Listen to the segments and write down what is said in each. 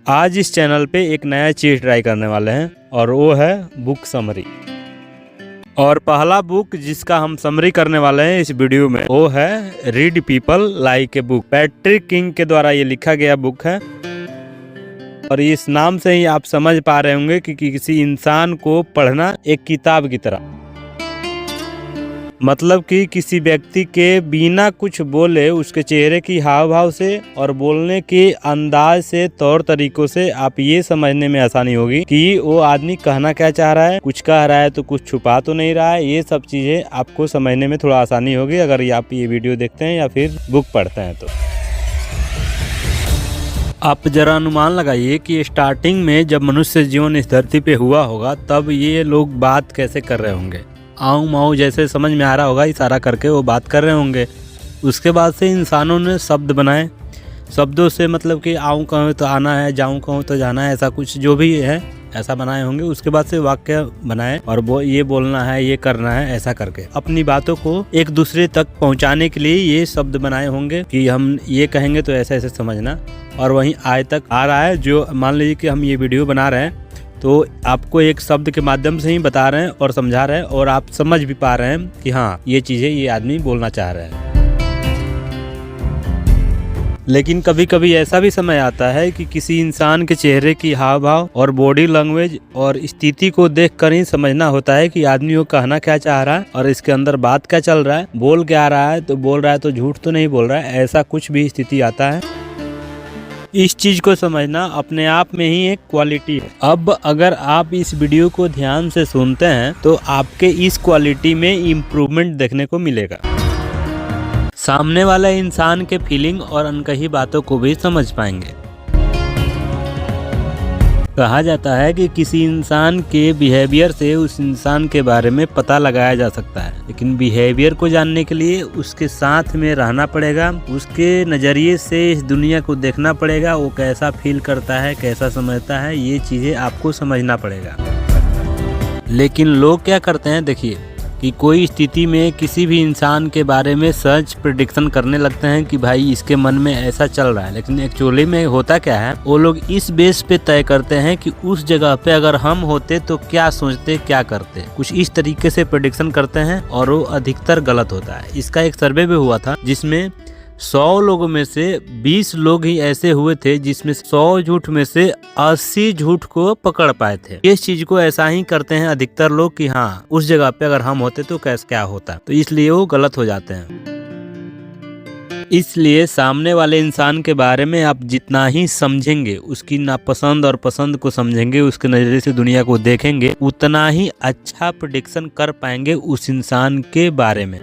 आज इस चैनल पे एक नया चीज़ ट्राई करने वाले हैं और वो है बुक समरी। और पहला बुक जिसका हम समरी करने वाले हैं इस वीडियो में वो है read people like a book. Patrick king के द्वारा ये लिखा गया बुक है और इस नाम से ही आप समझ पा रहे होंगे कि किसी इंसान को पढ़ना एक किताब की तरह, मतलब कि किसी व्यक्ति के बिना कुछ बोले उसके चेहरे की हाव भाव से और बोलने के अंदाज से, तौर तरीकों से आप ये समझने में आसानी होगी कि वो आदमी कहना क्या चाह रहा है, कुछ कह रहा है तो कुछ छुपा तो नहीं रहा है। ये सब चीजें आपको समझने में थोड़ा आसानी होगी अगर आप ये वीडियो देखते हैं या फिर बुक पढ़ते हैं। तो आप जरा अनुमान लगाइए कि स्टार्टिंग में जब मनुष्य जीवन इस धरती पे हुआ होगा तब ये लोग बात कैसे कर रहे होंगे। आऊ माऊ जैसे समझ में आ रहा होगा, इशारा करके वो बात कर रहे होंगे। उसके बाद से इंसानों ने शब्द बनाए, शब्दों से मतलब कि आऊँ कहूँ तो आना है, जाऊँ कहूँ तो जाना है, ऐसा कुछ जो भी है ऐसा बनाए होंगे। उसके बाद से वाक्य बनाए और वो ये बोलना है, ये करना है, ऐसा करके अपनी बातों को एक दूसरे तक पहुंचाने के लिए ये शब्द बनाए होंगे कि हम ये कहेंगे तो ऐसे ऐसे समझना। और वहीं आज तक आ रहा है, जो मान लीजिए कि हम ये वीडियो बना रहे हैं तो आपको एक शब्द के माध्यम से ही बता रहे हैं और समझा रहे हैं और आप समझ भी पा रहे हैं कि हाँ ये चीजें ये आदमी बोलना चाह रहे हैं। लेकिन कभी कभी ऐसा भी समय आता है कि किसी इंसान के चेहरे की हाव भाव और बॉडी लैंग्वेज और स्थिति को देखकर ही समझना होता है कि आदमी वो कहना क्या चाह रहा है और इसके अंदर बात क्या चल रहा है, बोल क्या रहा है, तो बोल रहा है तो झूठ तो नहीं बोल रहा है, ऐसा कुछ भी स्थिति आता है। इस चीज को समझना अपने आप में ही एक क्वालिटी है। अब अगर आप इस वीडियो को ध्यान से सुनते हैं तो आपके इस क्वालिटी में इम्प्रूवमेंट देखने को मिलेगा। सामने वाले इंसान के फीलिंग और अनकही बातों को भी समझ पाएंगे। कहा जाता है कि किसी इंसान के बिहेवियर से उस इंसान के बारे में पता लगाया जा सकता है, लेकिन बिहेवियर को जानने के लिए उसके साथ में रहना पड़ेगा, उसके नज़रिए से इस दुनिया को देखना पड़ेगा, वो कैसा फील करता है, कैसा समझता है, ये चीज़ें आपको समझना पड़ेगा। लेकिन लोग क्या करते हैं, देखिए कि कोई स्थिति में किसी भी इंसान के बारे में सर्च प्रेडिक्शन करने लगते हैं कि भाई इसके मन में ऐसा चल रहा है, लेकिन एक्चुअली में होता क्या है, वो लोग इस बेस पे तय करते हैं कि उस जगह पे अगर हम होते तो क्या सोचते, क्या करते। कुछ इस तरीके से प्रेडिक्शन करते हैं और वो अधिकतर गलत होता है। इसका एक सर्वे भी हुआ था जिसमें 100 लोगों में से 20 लोग ही ऐसे हुए थे जिसमें 100 झूठ में से 80 झूठ को पकड़ पाए थे। इस चीज को ऐसा ही करते हैं अधिकतर लोग कि हाँ उस जगह पे अगर हम होते तो कैसे क्या होता, तो इसलिए वो गलत हो जाते हैं। इसलिए सामने वाले इंसान के बारे में आप जितना ही समझेंगे, उसकी नापसंद और पसंद को समझेंगे, उसके नजरिए से दुनिया को देखेंगे, उतना ही अच्छा प्रेडिक्शन कर पाएंगे उस इंसान के बारे में।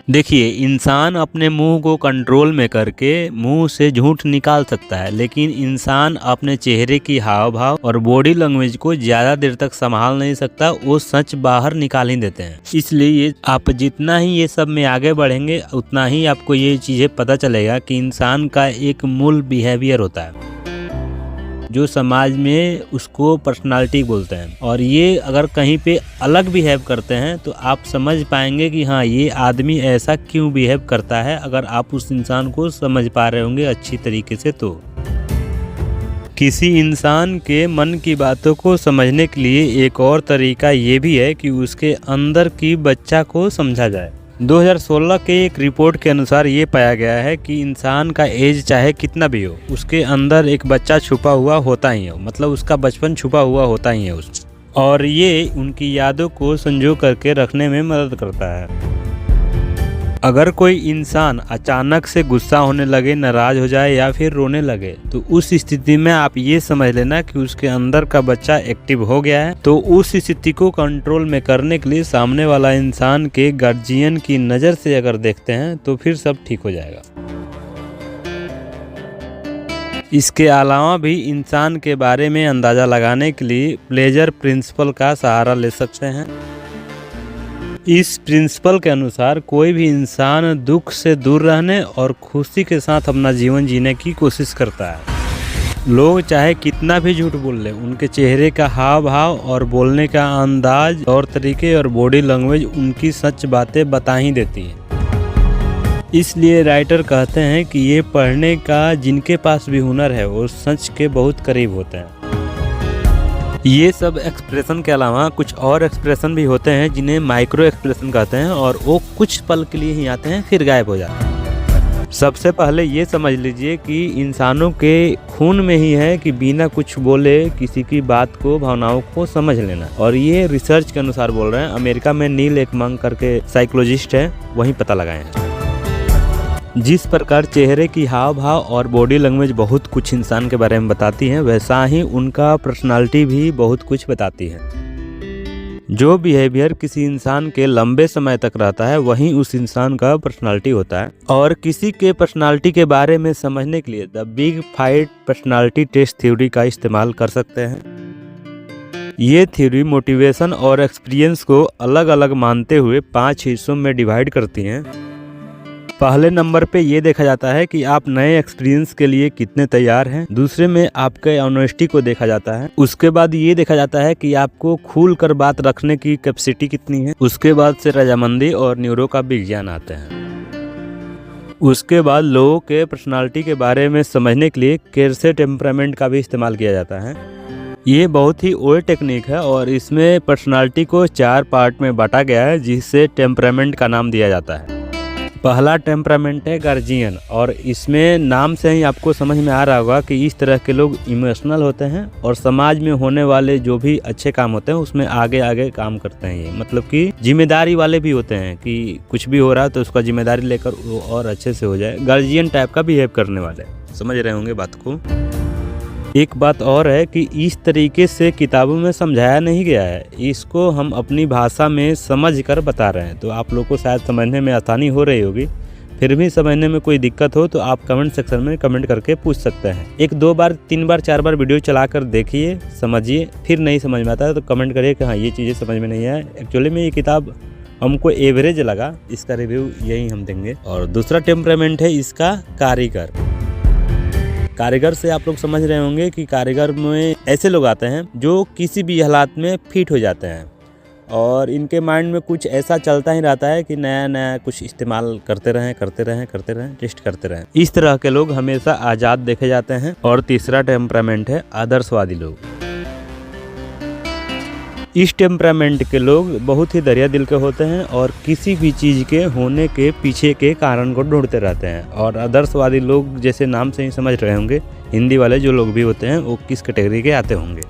देखिए, इंसान अपने मुंह को कंट्रोल में करके मुंह से झूठ निकाल सकता है, लेकिन इंसान अपने चेहरे की हाव भाव और बॉडी लैंग्वेज को ज्यादा देर तक संभाल नहीं सकता, वो सच बाहर निकाल ही देते हैं। इसलिए आप जितना ही ये सब में आगे बढ़ेंगे उतना ही आपको ये चीजें पता चलेगा कि इंसान का एक मूल बिहेवियर होता है जो समाज में उसको पर्सनालिटी बोलते हैं, और ये अगर कहीं पे अलग बिहेव करते हैं तो आप समझ पाएंगे कि हाँ ये आदमी ऐसा क्यों बिहेव करता है, अगर आप उस इंसान को समझ पा रहे होंगे अच्छी तरीके से। तो किसी इंसान के मन की बातों को समझने के लिए एक और तरीका ये भी है कि उसके अंदर की बच्चा को समझा जाए। 2016 के एक रिपोर्ट के अनुसार ये पाया गया है कि इंसान का एज चाहे कितना भी हो, उसके अंदर एक बच्चा छुपा हुआ होता ही है, मतलब उसका बचपन छुपा हुआ होता ही है उसमें, और ये उनकी यादों को संजो करके रखने में मदद करता है। अगर कोई इंसान अचानक से गुस्सा होने लगे, नाराज हो जाए या फिर रोने लगे, तो उस स्थिति में आप ये समझ लेना कि उसके अंदर का बच्चा एक्टिव हो गया है। तो उस स्थिति को कंट्रोल में करने के लिए सामने वाला इंसान के गार्जियन की नज़र से अगर देखते हैं तो फिर सब ठीक हो जाएगा। इसके अलावा भी इंसान के बारे में अंदाज़ा लगाने के लिए प्लेजर प्रिंसिपल का सहारा ले सकते हैं। इस प्रिंसिपल के अनुसार कोई भी इंसान दुख से दूर रहने और खुशी के साथ अपना जीवन जीने की कोशिश करता है। लोग चाहे कितना भी झूठ बोल ले, उनके चेहरे का हाव भाव और बोलने का अंदाज और तरीके और बॉडी लैंग्वेज उनकी सच बातें बता ही देती हैं। इसलिए राइटर कहते हैं कि ये पढ़ने का जिनके पास भी हुनर है वो सच के बहुत करीब होते हैं। ये सब एक्सप्रेशन के अलावा कुछ और एक्सप्रेशन भी होते हैं जिन्हें माइक्रो एक्सप्रेशन कहते हैं, और वो कुछ पल के लिए ही आते हैं फिर गायब हो जाते हैं। सबसे पहले ये समझ लीजिए कि इंसानों के खून में ही है कि बिना कुछ बोले किसी की बात को, भावनाओं को समझ लेना। और ये रिसर्च के अनुसार बोल रहे हैं, अमेरिका में नील एकमंग करके साइकोलॉजिस्ट है, वहीं पता लगाए हैं। जिस प्रकार चेहरे की हाव भाव और बॉडी लैंग्वेज बहुत कुछ इंसान के बारे में बताती हैं, वैसा ही उनका पर्सनालिटी भी बहुत कुछ बताती है। जो बिहेवियर किसी इंसान के लंबे समय तक रहता है वही उस इंसान का पर्सनालिटी होता है। और किसी के पर्सनालिटी के बारे में समझने के लिए the big 5 personality test theory का इस्तेमाल कर सकते हैं। ये थ्योरी मोटिवेशन और एक्सपीरियंस को अलग अलग मानते हुए 5 हिस्सों में डिवाइड करती हैं। पहले नंबर पे ये देखा जाता है कि आप नए एक्सपीरियंस के लिए कितने तैयार हैं। दूसरे में आपके ऑनेस्टी को देखा जाता है। उसके बाद ये देखा जाता है कि आपको खुल कर बात रखने की कैपेसिटी कितनी है। उसके बाद से रजामंदी और न्यूरो का विज्ञान आते हैं। उसके बाद लोगों के पर्सनालिटी के बारे में समझने के लिए केर्से टेम्परामेंट का भी इस्तेमाल किया जाता है। ये बहुत ही ओल्ड टेक्निक है और इसमें पर्सनालिटी को 4 पार्ट में बांटा गया है, जिससे टेम्परामेंट का नाम दिया जाता है। पहला टेम्परामेंट है गार्जियन, और इसमें नाम से ही आपको समझ में आ रहा होगा कि इस तरह के लोग इमोशनल होते हैं और समाज में होने वाले जो भी अच्छे काम होते हैं उसमें आगे आगे काम करते हैं। ये मतलब कि जिम्मेदारी वाले भी होते हैं कि कुछ भी हो रहा है तो उसका जिम्मेदारी लेकर वो और अच्छे से हो जाए। गार्जियन टाइप का बिहेव करने वाले, समझ रहे होंगे बात को। एक बात और है कि इस तरीके से किताबों में समझाया नहीं गया है, इसको हम अपनी भाषा में समझ कर बता रहे हैं, तो आप लोग को शायद समझने में आसानी हो रही होगी। फिर भी समझने में कोई दिक्कत हो तो आप कमेंट सेक्शन में कमेंट करके पूछ सकते हैं। 1, 2 बार, 3 बार, 4 बार वीडियो चला कर देखिए, समझिए, फिर नहीं समझ में आता है तो कमेंट करिए कि हाँ ये चीज़ें समझ में नहीं आए। एक्चुअली में ये किताब हमको एवरेज लगा, इसका रिव्यू यही हम देंगे। और दूसरा टेम्परामेंट है इसका कारीगर। कारीगर से आप लोग समझ रहे होंगे कि कारीगर में ऐसे लोग आते हैं जो किसी भी हालात में फिट हो जाते हैं और इनके माइंड में कुछ ऐसा चलता ही रहता है कि नया नया कुछ इस्तेमाल करते रहें, टेस्ट करते रहें। इस तरह के लोग हमेशा आज़ाद देखे जाते हैं। और तीसरा टेम्परामेंट है आदर्शवादी लोग। इस टेम्परामेंट के लोग बहुत ही दरिया दिल के होते हैं और किसी भी चीज़ के होने के पीछे के कारण को ढूंढते रहते हैं। और आदर्शवादी लोग जैसे नाम से ही समझ रहे होंगे, हिंदी वाले जो लोग भी होते हैं वो किस कैटेगरी के आते होंगे।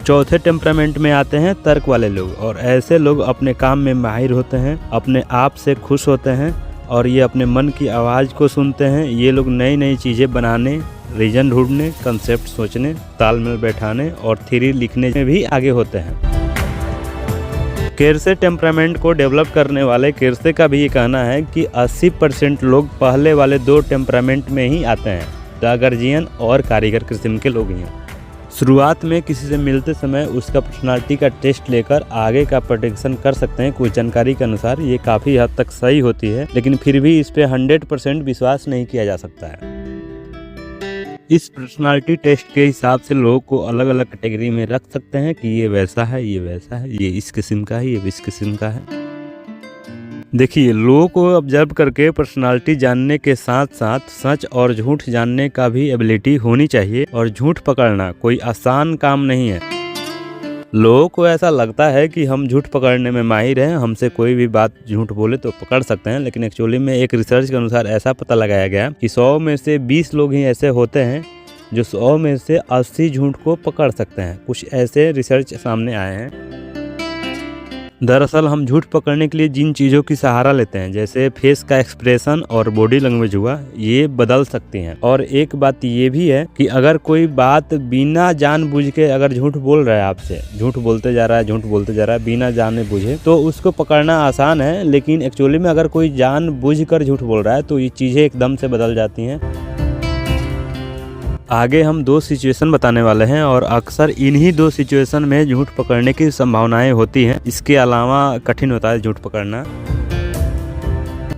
चौथे टेम्परामेंट में आते हैं तर्क वाले लोग, और ऐसे लोग अपने काम में माहिर होते हैं, अपने आप से खुश होते हैं और ये अपने मन की आवाज़ को सुनते हैं। ये लोग नई नई चीज़ें बनाने, रीजन ढूंढने, कंसेप्ट सोचने, तालमेल बैठाने और थ्योरी लिखने में भी आगे होते हैं। केर्से टेम्परामेंट को डेवलप करने वाले केर्से का भी ये कहना है कि 80% लोग पहले वाले 2 टेम्परामेंट में ही आते हैं, द गार्जियन और कारीगर किस्म के लोग हैं। शुरुआत में किसी से मिलते समय उसका पर्सनालिटी का टेस्ट लेकर आगे का प्रेडिक्शन कर सकते हैं। कुछ जानकारी के अनुसार ये काफ़ी हद तक सही होती है, लेकिन फिर भी इस पे 100% विश्वास नहीं किया जा सकता है। इस पर्सनालिटी टेस्ट के हिसाब से लोगों को अलग अलग कैटेगरी में रख सकते हैं कि ये वैसा है, ये वैसा है, ये इस किस्म का है, ये इस किस्म का है। देखिए, लोगों को ऑब्जर्व करके पर्सनालिटी जानने के साथ साथ सच और झूठ जानने का भी एबिलिटी होनी चाहिए। और झूठ पकड़ना कोई आसान काम नहीं है। लोगों को ऐसा लगता है कि हम झूठ पकड़ने में माहिर हैं, हमसे कोई भी बात झूठ बोले तो पकड़ सकते हैं, लेकिन एक्चुअली में एक रिसर्च के अनुसार ऐसा पता लगाया गया कि 100 में से 20 लोग ही ऐसे होते हैं जो 100 में से 80 झूठ को पकड़ सकते हैं। कुछ ऐसे रिसर्च सामने आए हैं। दरअसल हम झूठ पकड़ने के लिए जिन चीज़ों की सहारा लेते हैं, जैसे फेस का एक्सप्रेशन और बॉडी लैंग्वेज हुआ, ये बदल सकती हैं। और एक बात ये भी है कि अगर कोई बात बिना जानबूझ के अगर झूठ बोल रहा है, आपसे झूठ बोलते जा रहा है बिना जाने बूझे, तो उसको पकड़ना आसान है। लेकिन एक्चुअली में अगर कोई जानबूझ कर झूठ बोल रहा है तो ये चीज़ें एकदम से बदल जाती हैं। आगे हम 2 सिचुएशन बताने वाले हैं और अक्सर इन्हीं 2 सिचुएशन में झूठ पकड़ने की संभावनाएं होती हैं। इसके अलावा कठिन होता है झूठ पकड़ना।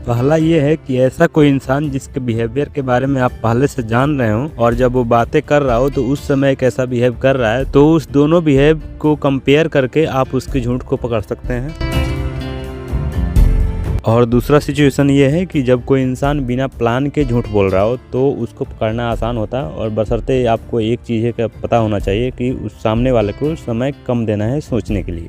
पहला ये है कि ऐसा कोई इंसान जिसके बिहेवियर के बारे में आप पहले से जान रहे हो और जब वो बातें कर रहा हो तो उस समय कैसा बिहेव कर रहा है, तो उस दोनों बिहेव को कंपेयर करके आप उसके झूठ को पकड़ सकते हैं। और दूसरा सिचुएशन ये है कि जब कोई इंसान बिना प्लान के झूठ बोल रहा हो तो उसको पकड़ना आसान होता है, और बशर्ते आपको एक चीज़ का पता होना चाहिए कि उस सामने वाले को समय कम देना है सोचने के लिए।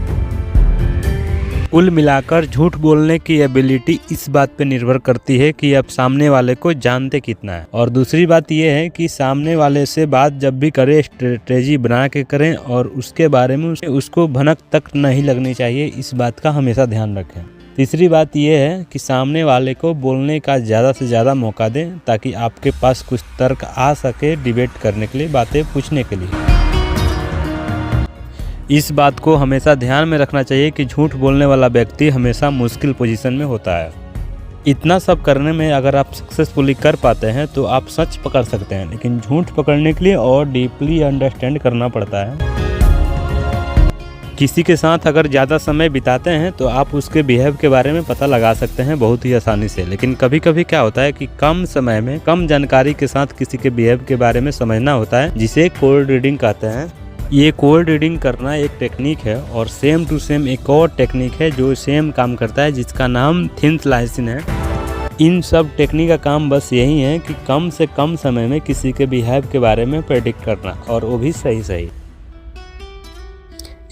कुल मिलाकर झूठ बोलने की एबिलिटी इस बात पे निर्भर करती है कि आप सामने वाले को जानते कितना है, और दूसरी बात यह है कि सामने वाले से बात जब भी करें स्ट्रेटेजी बना के करें और उसके बारे में उसको भनक तक नहीं लगनी चाहिए, इस बात का हमेशा ध्यान रखें। तीसरी बात यह है कि सामने वाले को बोलने का ज़्यादा से ज़्यादा मौका दें ताकि आपके पास कुछ तर्क आ सके डिबेट करने के लिए, बातें पूछने के लिए। इस बात को हमेशा ध्यान में रखना चाहिए कि झूठ बोलने वाला व्यक्ति हमेशा मुश्किल पोजीशन में होता है। इतना सब करने में अगर आप सक्सेसफुली कर पाते हैं तो आप सच पकड़ सकते हैं, लेकिन झूठ पकड़ने के लिए और डीपली अंडरस्टैंड करना पड़ता है। किसी के साथ अगर ज़्यादा समय बिताते हैं तो आप उसके बिहेव के बारे में पता लगा सकते हैं बहुत ही आसानी से, लेकिन कभी कभी क्या होता है कि कम समय में कम जानकारी के साथ किसी के बिहेव के बारे में समझना होता है, जिसे कोल्ड रीडिंग कहते हैं। ये कोल्ड रीडिंग करना एक टेक्निक है, और सेम टू सेम एक और टेक्निक है जो सेम काम करता है, जिसका नाम थिन स्लाइसिंग है। इन सब टेक्निक का काम बस यही है कि कम से कम समय में किसी के बिहेव के बारे में प्रेडिक्ट करना, और वो भी सही।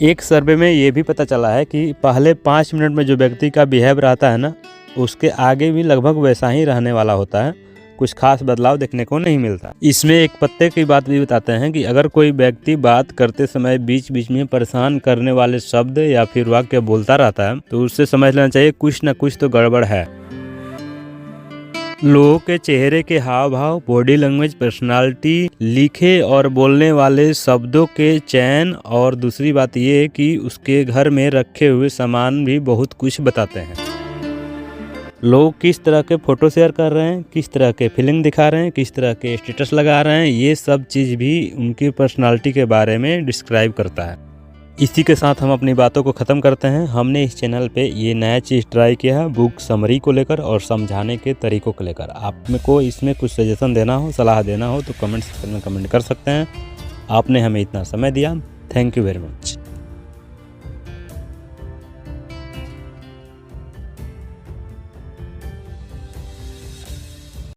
एक सर्वे में ये भी पता चला है कि पहले 5 मिनट में जो व्यक्ति का बिहेव रहता है ना, उसके आगे भी लगभग वैसा ही रहने वाला होता है, कुछ खास बदलाव देखने को नहीं मिलता। इसमें एक पत्ते की बात भी बताते हैं कि अगर कोई व्यक्ति बात करते समय बीच बीच में परेशान करने वाले शब्द या फिर वाक्य बोलता रहता है तो उससे समझ लेना चाहिए कुछ न कुछ तो गड़बड़ है। लोगों के चेहरे के हाव भाव, बॉडी लैंग्वेज, पर्सनालिटी, लिखे और बोलने वाले शब्दों के चयन, और दूसरी बात ये है कि उसके घर में रखे हुए सामान भी बहुत कुछ बताते हैं। लोग किस तरह के फ़ोटो शेयर कर रहे हैं, किस तरह के फीलिंग दिखा रहे हैं, किस तरह के स्टेटस लगा रहे हैं, ये सब चीज़ भी उनकी पर्सनालिटी के बारे में डिस्क्राइब करता है। इसी के साथ हम अपनी बातों को ख़त्म करते हैं। हमने इस चैनल पे ये नया चीज़ ट्राई किया है, बुक समरी को लेकर और समझाने के तरीक़ों को लेकर। आप में को इसमें कुछ सजेशन देना हो, सलाह देना हो तो कमेंट सेक्शन में कमेंट कर सकते हैं। आपने हमें इतना समय दिया, थैंक यू वेरी मच।